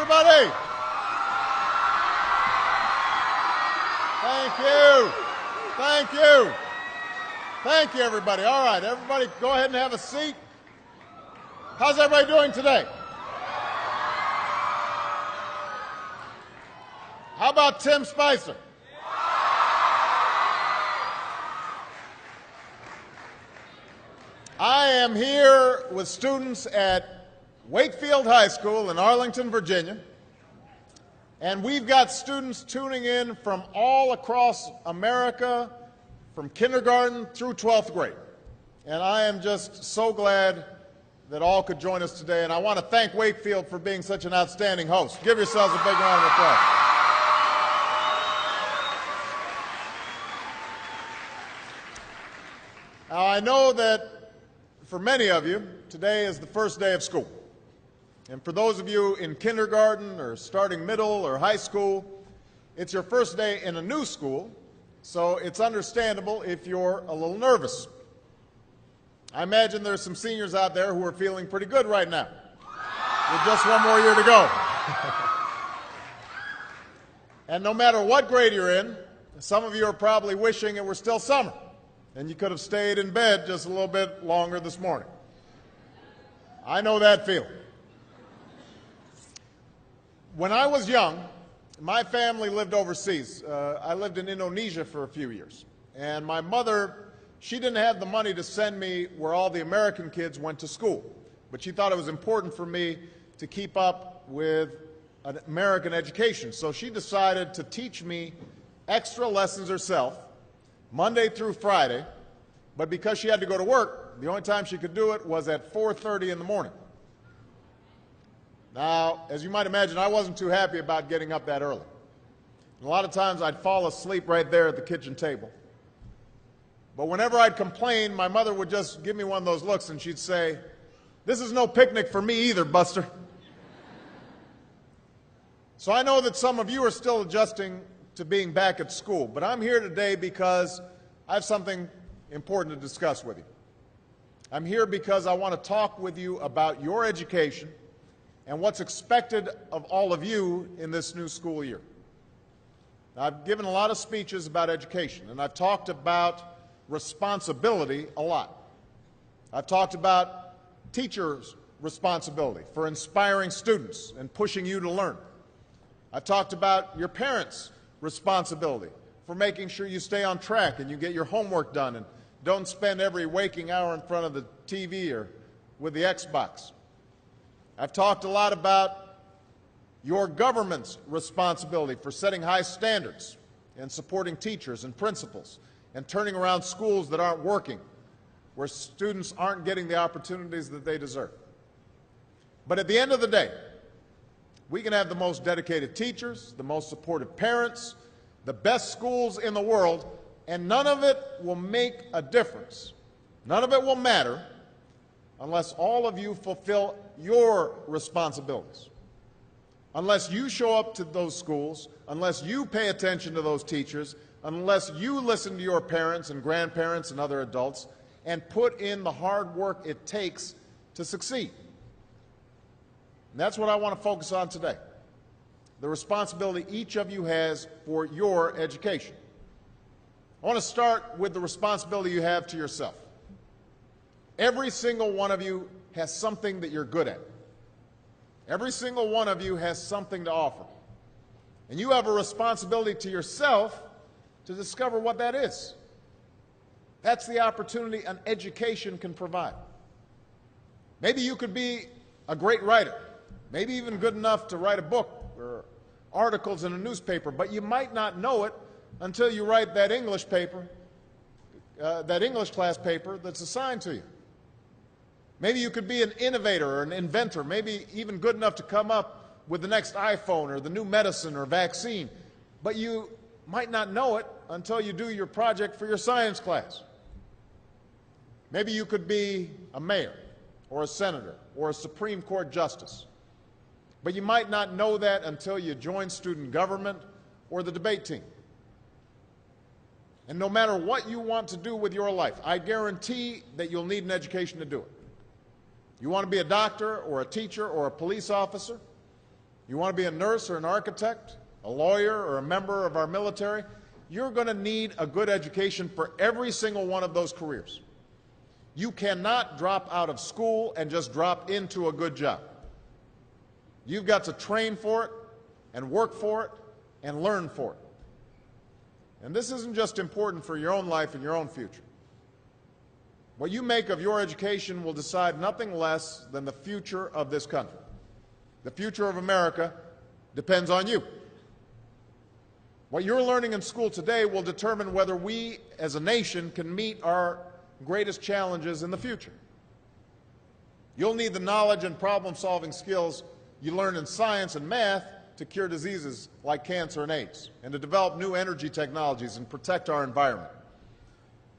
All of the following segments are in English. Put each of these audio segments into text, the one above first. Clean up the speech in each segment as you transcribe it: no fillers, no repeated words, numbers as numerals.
everybody. Thank you. Thank you. Thank you, everybody. All right, everybody go ahead and have a seat. How's everybody doing today? How about Tim Spicer? I am here with students at Wakefield High School in Arlington, Virginia, and we've got students tuning in from all across America, from kindergarten through 12th grade. And I am just so glad that all could join us today, and I want to thank Wakefield for being such an outstanding host. Give yourselves a big round of applause. Now, I know that for many of you, today is the first day of school. And for those of you in kindergarten or starting middle or high school, it's your first day in a new school, so it's understandable if you're a little nervous. I imagine there's some seniors out there who are feeling pretty good right now, with just one more year to go. And no matter what grade you're in, some of you are probably wishing it were still summer, and you could have stayed in bed just a little bit longer this morning. I know that feeling. When I was young, my family lived overseas. I lived in Indonesia for a few years. And my mother, she didn't have the money to send me where all the American kids went to school. But she thought it was important for me to keep up with an American education. So she decided to teach me extra lessons herself, Monday through Friday, but because she had to go to work, the only time she could do it was at 4:30 in the morning. Now, as you might imagine, I wasn't too happy about getting up that early. And a lot of times I'd fall asleep right there at the kitchen table. But whenever I'd complain, my mother would just give me one of those looks and she'd say, "This is no picnic for me either, Buster." So I know that some of you are still adjusting to being back at school, but I'm here today because I have something important to discuss with you. I'm here because I want to talk with you about your education and what's expected of all of you in this new school year. Now, I've given a lot of speeches about education, and I've talked about responsibility a lot. I've talked about teachers' responsibility for inspiring students and pushing you to learn. I've talked about your parents' responsibility for making sure you stay on track and you get your homework done and don't spend every waking hour in front of the TV or with the Xbox. I've talked a lot about your government's responsibility for setting high standards and supporting teachers and principals and turning around schools that aren't working, where students aren't getting the opportunities that they deserve. But at the end of the day, we can have the most dedicated teachers, the most supportive parents, the best schools in the world, and none of it will make a difference. None of it will matter unless all of you fulfill your responsibilities. Unless you show up to those schools, unless you pay attention to those teachers, unless you listen to your parents and grandparents and other adults and put in the hard work it takes to succeed. And that's what I want to focus on today, the responsibility each of you has for your education. I want to start with the responsibility you have to yourself. Every single one of you has something that you're good at. Every single one of you has something to offer. And you have a responsibility to yourself to discover what that is. That's the opportunity an education can provide. Maybe you could be a great writer, maybe even good enough to write a book or articles in a newspaper, but you might not know it until you write that English paper, that English class paper that's assigned to you. Maybe you could be an innovator or an inventor, maybe even good enough to come up with the next iPhone or the new medicine or vaccine, but you might not know it until you do your project for your science class. Maybe you could be a mayor or a senator or a Supreme Court justice, but you might not know that until you join student government or the debate team. And no matter what you want to do with your life, I guarantee that you'll need an education to do it. You want to be a doctor or a teacher or a police officer? You want to be a nurse or an architect, a lawyer or a member of our military? You're going to need a good education for every single one of those careers. You cannot drop out of school and just drop into a good job. You've got to train for it and work for it and learn for it. And this isn't just important for your own life and your own future. What you make of your education will decide nothing less than the future of this country. The future of America depends on you. What you're learning in school today will determine whether we as a nation can meet our greatest challenges in the future. You'll need the knowledge and problem-solving skills you learn in science and math to cure diseases like cancer and AIDS, and to develop new energy technologies and protect our environment.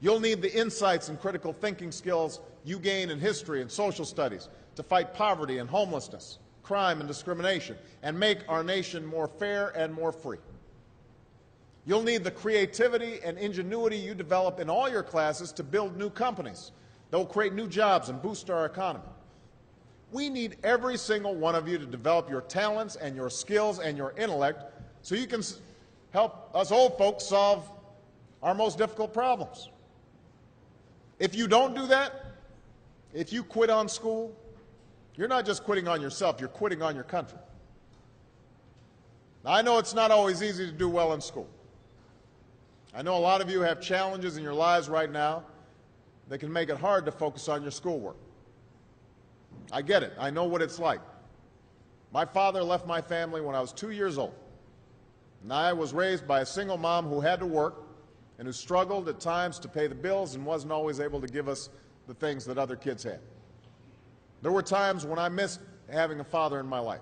You'll need the insights and critical thinking skills you gain in history and social studies to fight poverty and homelessness, crime and discrimination, and make our nation more fair and more free. You'll need the creativity and ingenuity you develop in all your classes to build new companies that will create new jobs and boost our economy. We need every single one of you to develop your talents and your skills and your intellect so you can help us old folks solve our most difficult problems. If you don't do that, if you quit on school, you're not just quitting on yourself, you're quitting on your country. Now, I know it's not always easy to do well in school. I know a lot of you have challenges in your lives right now that can make it hard to focus on your schoolwork. I get it. I know what it's like. My father left my family when I was 2 years old, and I was raised by a single mom who had to work and who struggled at times to pay the bills and wasn't always able to give us the things that other kids had. There were times when I missed having a father in my life.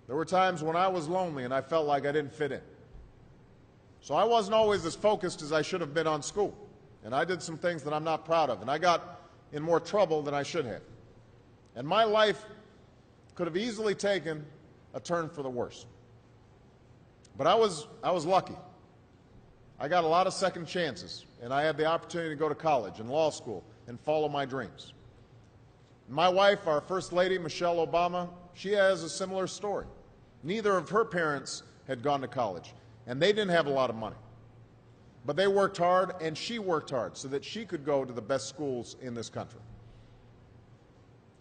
There were times when I was lonely and I felt like I didn't fit in. So I wasn't always as focused as I should have been on school, and I did some things that I'm not proud of, and I got in more trouble than I should have. And my life could have easily taken a turn for the worse. But I was lucky. I got a lot of second chances, and I had the opportunity to go to college and law school and follow my dreams. My wife, our First Lady, Michelle Obama, she has a similar story. Neither of her parents had gone to college, and they didn't have a lot of money. But they worked hard, and she worked hard so that she could go to the best schools in this country.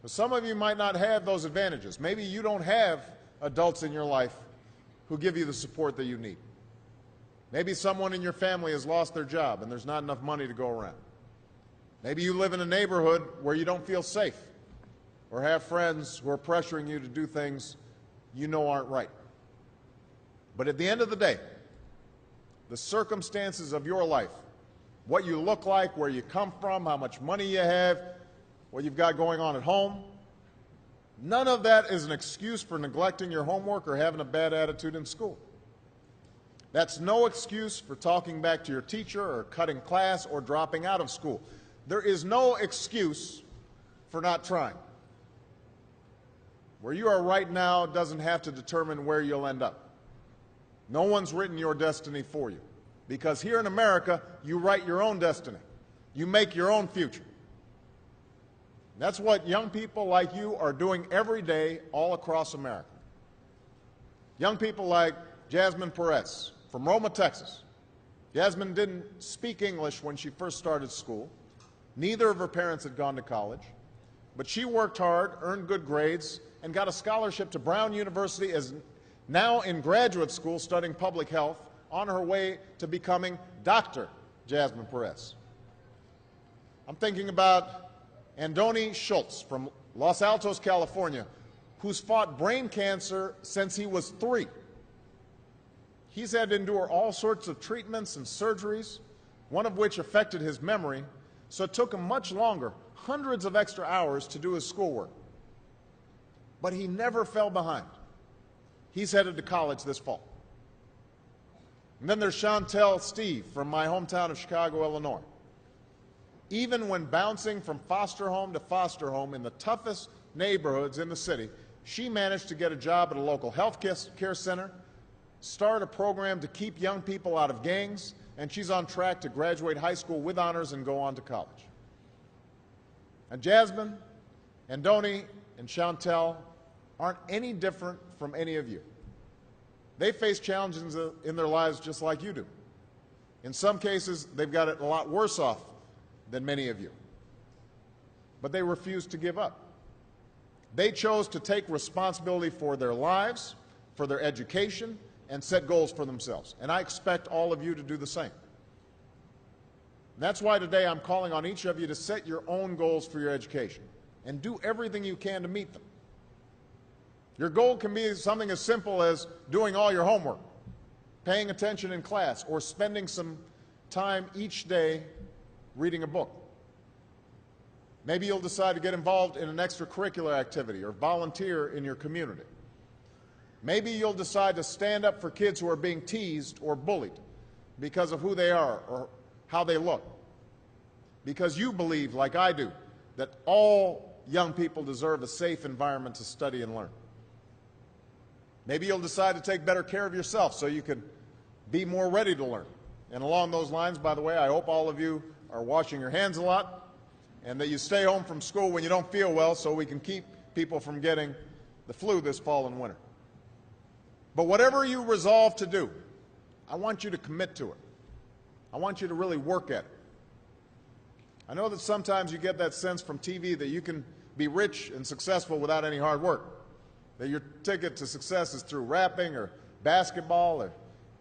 So some of you might not have those advantages. Maybe you don't have adults in your life who give you the support that you need. Maybe someone in your family has lost their job and there's not enough money to go around. Maybe you live in a neighborhood where you don't feel safe or have friends who are pressuring you to do things you know aren't right. But at the end of the day, the circumstances of your life, what you look like, where you come from, how much money you have, what you've got going on at home, none of that is an excuse for neglecting your homework or having a bad attitude in school. That's no excuse for talking back to your teacher or cutting class or dropping out of school. There is no excuse for not trying. Where you are right now doesn't have to determine where you'll end up. No one's written your destiny for you, because here in America, you write your own destiny. You make your own future. That's what young people like you are doing every day all across America. Young people like Jasmine Perez from Roma, Texas. Jasmine didn't speak English when she first started school. Neither of her parents had gone to college. But she worked hard, earned good grades, and got a scholarship to Brown University, as now in graduate school studying public health, on her way to becoming Dr. Jasmine Perez. I'm thinking about Andoni Schultz from Los Altos, California, who's fought brain cancer since he was 3. He's had to endure all sorts of treatments and surgeries, one of which affected his memory, so it took him much longer, hundreds of extra hours, to do his schoolwork. But he never fell behind. He's headed to college this fall. And then there's Chantel Steve from my hometown of Chicago, Illinois. Even when bouncing from foster home to foster home in the toughest neighborhoods in the city, she managed to get a job at a local health care center, start a program to keep young people out of gangs, and she's on track to graduate high school with honors and go on to college. And Jasmine, Andoni, and Chantel aren't any different from any of you. They face challenges in their lives just like you do. In some cases, they've got it a lot worse off than many of you. But they refuse to give up. They chose to take responsibility for their lives, for their education, and set goals for themselves. And I expect all of you to do the same. That's why today I'm calling on each of you to set your own goals for your education and do everything you can to meet them. Your goal can be something as simple as doing all your homework, paying attention in class, or spending some time each day reading a book. Maybe you'll decide to get involved in an extracurricular activity or volunteer in your community. Maybe you'll decide to stand up for kids who are being teased or bullied because of who they are or how they look. Because you believe, like I do, that all young people deserve a safe environment to study and learn. Maybe you'll decide to take better care of yourself so you can be more ready to learn. And along those lines, by the way, I hope all of you are washing your hands a lot and that you stay home from school when you don't feel well so we can keep people from getting the flu this fall and winter. But whatever you resolve to do, I want you to commit to it. I want you to really work at it. I know that sometimes you get that sense from TV that you can be rich and successful without any hard work, that your ticket to success is through rapping or basketball or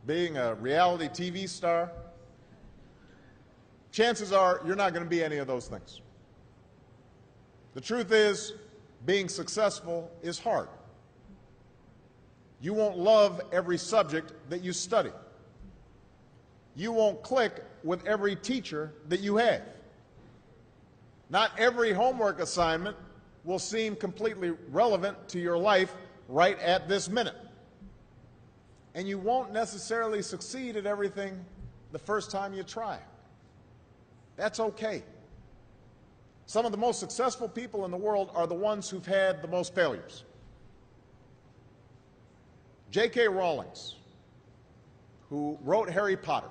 being a reality TV star. Chances are you're not going to be any of those things. The truth is, being successful is hard. You won't love every subject that you study. You won't click with every teacher that you have. Not every homework assignment will seem completely relevant to your life right at this minute. And you won't necessarily succeed at everything the first time you try. That's okay. Some of the most successful people in the world are the ones who've had the most failures. J.K. Rowling, who wrote Harry Potter,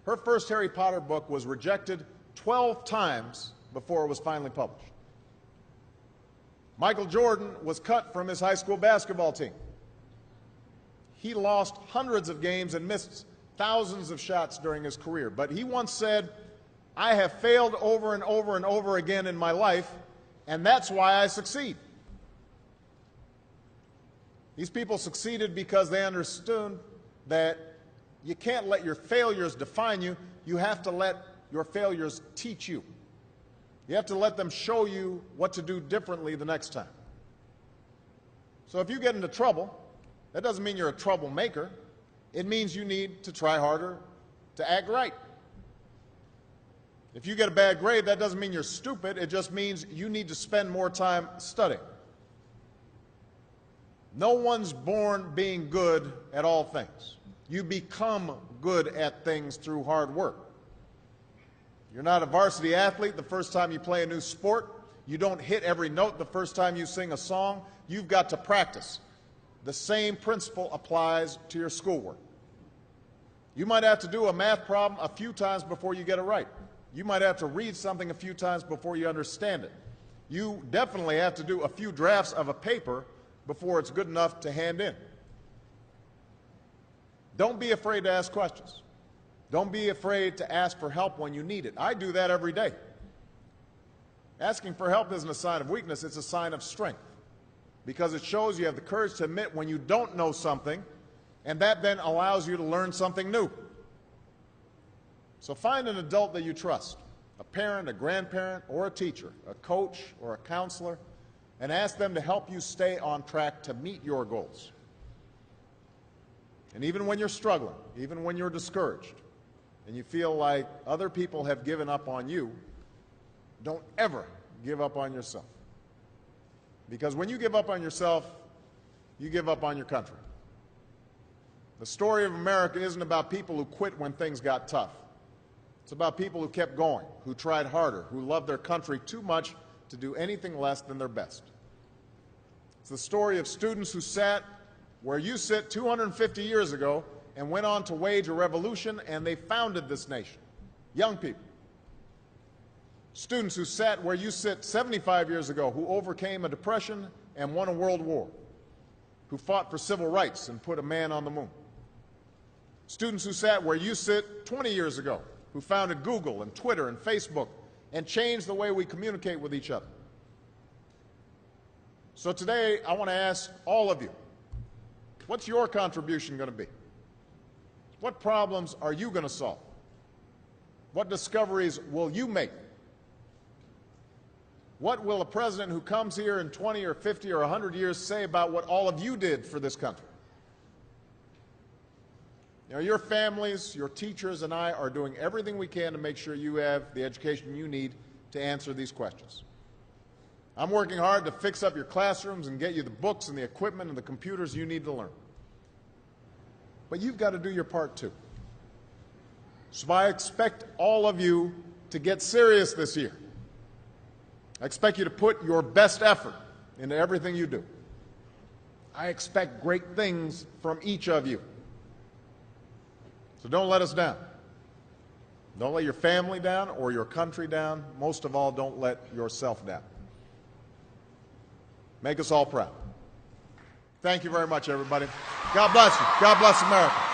her first Harry Potter book was rejected 12 times before it was finally published. Michael Jordan was cut from his high school basketball team. He lost hundreds of games and missed thousands of shots during his career. But he once said, "I have failed over and over and over again in my life, and that's why I succeed." These people succeeded because they understood that you can't let your failures define you. You have to let your failures teach you. You have to let them show you what to do differently the next time. So if you get into trouble, that doesn't mean you're a troublemaker. It means you need to try harder to act right. If you get a bad grade, that doesn't mean you're stupid. It just means you need to spend more time studying. No one's born being good at all things. You become good at things through hard work. You're not a varsity athlete the first time you play a new sport. You don't hit every note the first time you sing a song. You've got to practice. The same principle applies to your schoolwork. You might have to do a math problem a few times before you get it right. You might have to read something a few times before you understand it. You definitely have to do a few drafts of a paper before it's good enough to hand in. Don't be afraid to ask questions. Don't be afraid to ask for help when you need it. I do that every day. Asking for help isn't a sign of weakness, it's a sign of strength, because it shows you have the courage to admit when you don't know something, and that then allows you to learn something new. So find an adult that you trust, a parent, a grandparent, or a teacher, a coach, or a counselor, and ask them to help you stay on track to meet your goals. And even when you're struggling, even when you're discouraged, and you feel like other people have given up on you, don't ever give up on yourself. Because when you give up on yourself, you give up on your country. The story of America isn't about people who quit when things got tough. It's about people who kept going, who tried harder, who loved their country too much to do anything less than their best. It's the story of students who sat where you sit 250 years ago and went on to wage a revolution, and they founded this nation. Young people. Students who sat where you sit 75 years ago, who overcame a depression and won a world war, who fought for civil rights and put a man on the moon. Students who sat where you sit 20 years ago, who founded Google and Twitter and Facebook and changed the way we communicate with each other. So today, I want to ask all of you, what's your contribution going to be? What problems are you going to solve? What discoveries will you make? What will a president who comes here in 20 or 50 or 100 years say about what all of you did for this country? You know, your families, your teachers, and I are doing everything we can to make sure you have the education you need to answer these questions. I'm working hard to fix up your classrooms and get you the books and the equipment and the computers you need to learn. But you've got to do your part too. So I expect all of you to get serious this year. I expect you to put your best effort into everything you do. I expect great things from each of you. So don't let us down. Don't let your family down or your country down. Most of all, don't let yourself down. Make us all proud. Thank you very much, everybody. God bless you. God bless America.